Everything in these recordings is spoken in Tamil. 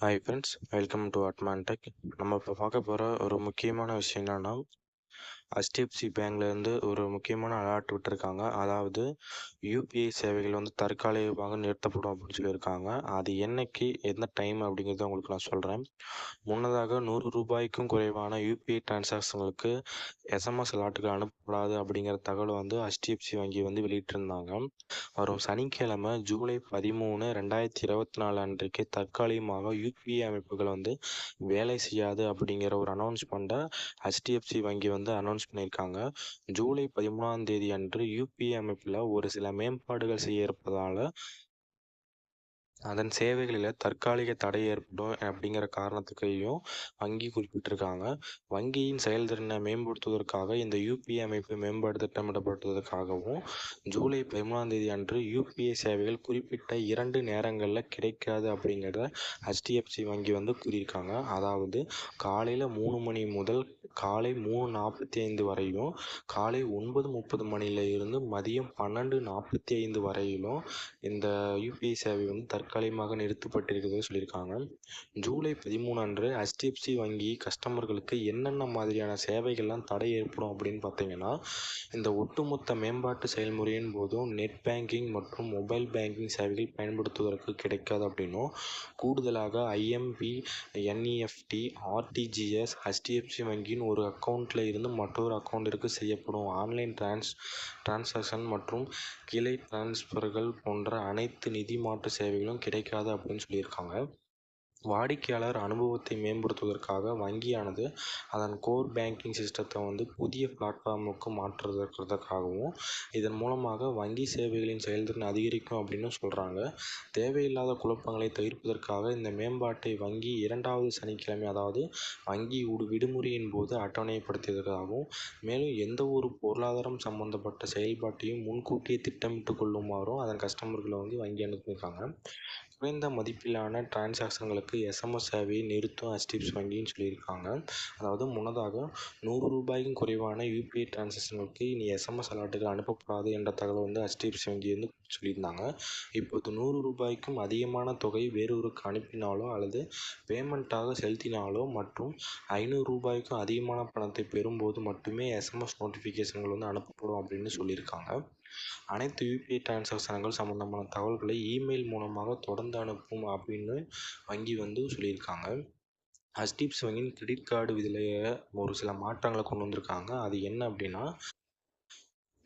Hi friends, welcome to Atman tech. நம்ம இப்போ பார்க்க போகிற ஒரு முக்கியமான விஷயம் என்னென்னா, HDFC பேங்க்லேருந்து ஒரு முக்கியமான அலர்ட் விட்டுருக்காங்க. அதாவது யூபிஐ சேவைகள் வந்து தற்காலிகமாக நிறுத்தப்படும் அப்படின்னு சொல்லியிருக்காங்க. அது என்னைக்கு, எந்த டைம் அப்படிங்கிறத உங்களுக்கு நான் சொல்கிறேன். முன்னதாக ரூ. 100க்கும் குறைவான யூபிஐ டிரான்சாக்ஷன்களுக்கு எஸ்எம்எஸ் அலர்ட்டுகள் அனுப்பப்படாது அப்படிங்கிற தகவலை வந்து HDFC வங்கி வந்து வெளியிட்டிருந்தாங்க. வரும் சனிக்கிழமை ஜூலை 13, 2024 அன்றைக்கு தற்காலிகமாக யூபிஐ அமைப்புகள் வந்து வேலை செய்யாது அப்படிங்கிற ஒரு அனௌன்ஸ்மெண்ட்டை HDFC வங்கி வந்து அனௌன்ஸ் பண்ணியிருக்காங்க. ஜூலை 13ஆம் தேதி அன்று யூபிஐ அமைப்பில் ஒரு சில மேம்பாடுகள் செய்ய இருப்பதால் அதன் சேவைகளில் தற்காலிக தடை ஏற்படும் அப்படிங்கிற காரணத்துக்கையும் வங்கி குறிப்பிட்டிருக்காங்க. வங்கியின் செயல்திறனை மேம்படுத்துவதற்காக இந்த யூபிஐ அமைப்பு மேம்பாடு திட்டமிடப்பட்டதற்காகவும் ஜூலை 13ஆம் தேதி அன்று யூபிஐ சேவைகள் குறிப்பிட்ட 2 நேரங்களில் கிடைக்காது அப்படிங்கிறத HDFC வங்கி வந்து கூறியிருக்காங்க. அதாவது காலையில் 3 மணி முதல் காலை 3:45 வரையும், காலை 9:30 மணியில இருந்து மதியம் 12:45 வரையிலும் இந்த யூபிஐ சேவை வந்து தற்காலிகமாக நிறுத்தப்பட்டிருக்கிறதா சொல்லியிருக்காங்க. ஜூலை 13 அன்று HDFC வங்கி கஸ்டமர்களுக்கு என்னென்ன மாதிரியான சேவைகள்லாம் தடை ஏற்படும் அப்படின்னு பார்த்தீங்கன்னா, இந்த ஒட்டுமொத்த மேம்பாட்டு செயல்முறையின் போதும் நெட் பேங்கிங் மற்றும் மொபைல் பேங்கிங் சேவைகள் பயன்படுத்துவதற்கு கிடைக்காது அப்படின்னும், கூடுதலாக IMP, NEFT, RTGS HDFC வங்கியின் ஒரு அக்கௌண்ட்டில் இருந்து மற்றொரு அக்கௌண்ட்டிற்கு செய்யப்படும் ஆன்லைன் டிரான்சாக்ஷன் மற்றும் கிளை டிரான்ஸ்ஃபர்கள் போன்ற அனைத்து நிதி மாற்று சேவைகளும் கிடைக்காது அப்படின்னு சொல்லியிருக்காங்க. வாடிக்கையாளர் அனுபவத்தை மேம்படுத்துவதற்காக வங்கியானது அதன் கோர் பேங்கிங் சிஸ்டத்தை வந்து புதிய பிளாட்ஃபார்முக்கு மாற்றுவதற்காகவும் இதன் மூலமாக வங்கி சேவைகளின் செயல்திறன் அதிகரிக்கும் அப்படின்னு சொல்கிறாங்க. தேவையில்லாத குழப்பங்களை தவிர்ப்பதற்காக இந்த மேம்பாட்டை வங்கி 2வது சனிக்கிழமை, அதாவது வங்கி விடுமுறையின் போது அட்டவணைப்படுத்தியதற்காகவும், மேலும் எந்த ஒரு பொருளாதாரம் சம்பந்தப்பட்ட செயல்பாட்டையும் முன்கூட்டியே திட்டமிட்டு கொள்ளுமாறும் அதன் கஸ்டமர்களை வந்து வங்கி அனுப்பியிருக்காங்க. குறைந்த மதிப்பிலான டிரான்சாக்ஷன்களுக்கு எஸ்எம்எஸ் சேவையை நிறுத்தும் HDFC வங்கின்னு சொல்லியிருக்காங்க. அதாவது முன்னதாக ரூ. 100க்கும் குறைவான யூபிஐ டிரான்சாக்ஷன்களுக்கு இனி எஸ்எம்எஸ் அலர்ட்டுகள் அனுப்பப்படாது என்ற தகவல் வந்து HDFC வங்கி வந்து சொல்லியிருந்தாங்க. இப்போது ரூ. 100க்கும் அதிகமான தொகை வேறொருக்கு அனுப்பினாலோ அல்லது பேமெண்ட்டாக செலுத்தினாலோ மற்றும் ரூ. 500க்கும் அதிகமான பணத்தை பெறும்போது மட்டுமே எஸ்எம்எஸ் நோட்டிஃபிகேஷன்கள் வந்து அனுப்பப்படும் அப்படின்னு சொல்லியிருக்காங்க. அனைத்து யூபிஐ டிரான்சாக்ஷன்கள் சம்பந்தமான தகவல்களை இமெயில் மூலமாக தொடர்ந்து அனுப்பும் அப்படின்னு வங்கி வந்து சொல்லியிருக்காங்க. HDFC வங்கியின் கிரெடிட் கார்டு விதியில் ஒரு சில மாற்றங்களை கொண்டு வந்திருக்காங்க. அது என்ன அப்படின்னா,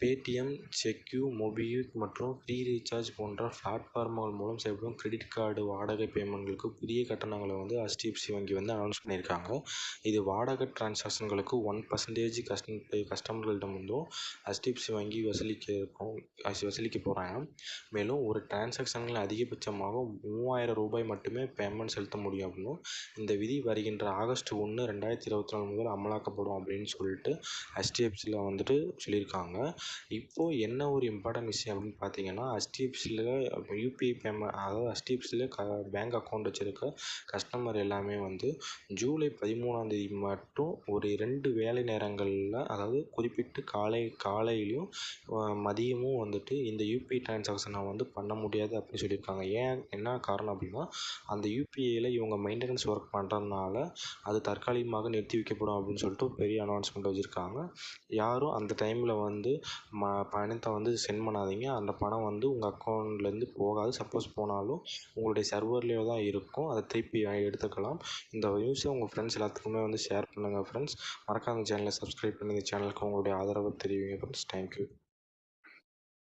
பேடிஎம், செக்யூ, மொபிக்விக் மற்றும் ஃப்ரீ ரீசார்ஜ் போன்ற பிளாட்ஃபார்ம்கள் மூலம் செய்யப்படும் கிரெடிட் கார்டு வாடகை பேமெண்ட்களுக்கு புதிய கட்டணங்களை வந்து HDFC வங்கி வந்து அனௌன்ஸ் பண்ணியிருக்காங்க. இது வாடகை டிரான்சாக்ஷன்களுக்கு 1% கஸ்டமர்களிடம் இருந்தும் HDFC வங்கி வசூலிக்க போகிறாங்க. மேலும் ஒரு டிரான்சாக்ஷன்கள் அதிகபட்சமாக ரூ. 3000 மட்டுமே பேமெண்ட் செலுத்த முடியும் அப்படின்னும், இந்த விதி வருகின்ற ஆகஸ்ட் 1, 2024 முதல் அமலாக்கப்படும் அப்படின்னு சொல்லிட்டு HDFCயில் வந்துட்டு சொல்லியிருக்காங்க. இப்போது என்ன ஒரு இம்பார்ட்டன்ட் விஷயம் அப்படின்னு பார்த்தீங்கன்னா, HDFCயில் யூபிஐ பேமெண்ட், அதாவது HDFCயில் பேங்க் அக்கௌண்ட் வச்சுருக்க கஸ்டமர் எல்லாமே வந்து ஜூலை 13ஆம் தேதி மட்டும் ஒரு 2 வேலை நேரங்களில், அதாவது குறிப்பிட்டு காலையிலையும் மதியமும் வந்துட்டு இந்த யூபிஐ டிரான்சாக்ஷனை வந்து பண்ண முடியாது அப்படின்னு சொல்லியிருக்காங்க. என்ன காரணம் அப்படின்னா, அந்த யூபிஐயில் இவங்க மெயின்டெனன்ஸ் ஒர்க் பண்ணுறதுனால அது தற்காலிகமாக நிறுத்தி வைக்கப்படும் அப்படின்னு சொல்லிட்டு பெரிய அனௌன்ஸ்மெண்ட் வச்சுருக்காங்க. யாரும் அந்த டைமில் வந்து பணத்தை வந்து சென்ட் பண்ணாதீங்க. அந்த பணம் வந்து உங்கள் அக்கௌண்ட்லேருந்து போகாது. சப்போஸ் போனாலும் உங்களுடைய சர்வர்லேயே தான் இருக்கும். அதை திருப்பி எடுத்துக்கலாம். இந்த நியூஸை உங்கள் ஃப்ரெண்ட்ஸ் எல்லாத்துக்குமே வந்து ஷேர் பண்ணுங்கள் ஃப்ரெண்ட்ஸ். மறக்காம சேனலை சப்ஸ்கிரைப் பண்ணி இந்த சேனலுக்கு உங்களுடைய ஆதரவை தெரிவிங்க ஃப்ரெண்ட்ஸ். தேங்க்யூ.